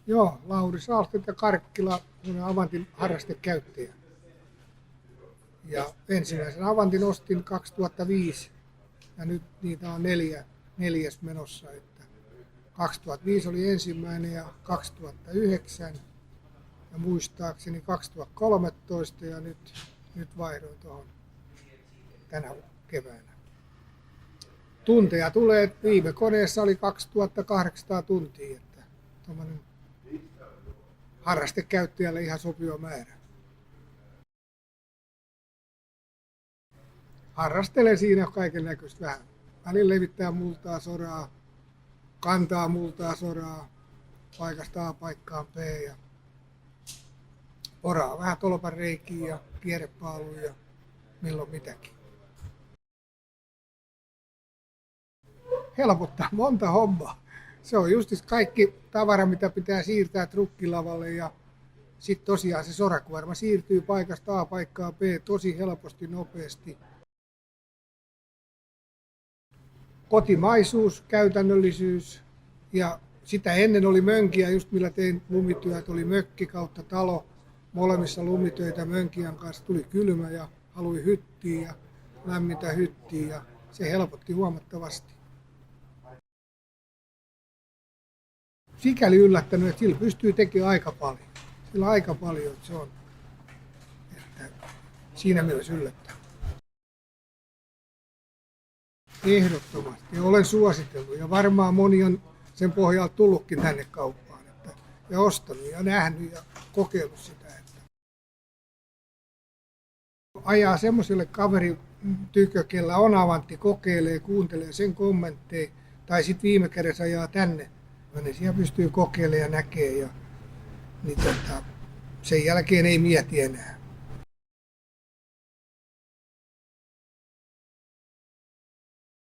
Joo, Lauri Saalstedt ja Karkkila, Avantin harrastekäyttäjä. Ja ensimmäisen Avantin ostin 2005 ja nyt niitä on neljäs menossa. Että 2005 oli ensimmäinen ja 2009 ja muistaakseni 2013 ja nyt vaihdoin tuohon tänä keväänä. Tunteja tulee, viime koneessa oli 2800 tuntia, että tuommoinen harrastekäyttäjälle ihan sopiva määrä. Harrastelen siinä kaiken näköistä vähän. Välillä levittää multaa soraa, kantaa multaa soraa, paikasta A paikkaan B ja poraa vähän tolpan reikiä ja kierrepaaluja ja milloin mitäkin. Helpottaa monta hommaa. Se on just kaikki tavara, mitä pitää siirtää trukkilavalle ja sitten tosiaan se sorakuorma siirtyy paikasta A paikkaan B tosi helposti, nopeasti. Kotimaisuus, käytännöllisyys ja sitä ennen oli mönkiä, just millä tein lumityöt, oli mökki kautta talo. Molemmissa lumitöitä mönkijän kanssa tuli kylmä ja halui hyttiä ja lämmintä hyttiä ja se helpotti huomattavasti. Sikäli yllättänyt, että sillä pystyy tekemään aika paljon. Sillä aika paljon, että se on että siinä mielessä yllättänyt. Ehdottomasti. Ja olen suositellut ja varmaan moni on sen pohjalta tullutkin tänne kauppaan. Ja ostanut ja nähnyt ja kokeillut sitä. Että ajaa semmoiselle kaverin tykö, kellä on Avantti, kokeilee, kuuntelee sen kommentteja. Tai sitten viime kädessä ajaa tänne. Niin siellä pystyy kokeilemaan ja näkee. Ja, niin sen jälkeen ei mieti enää.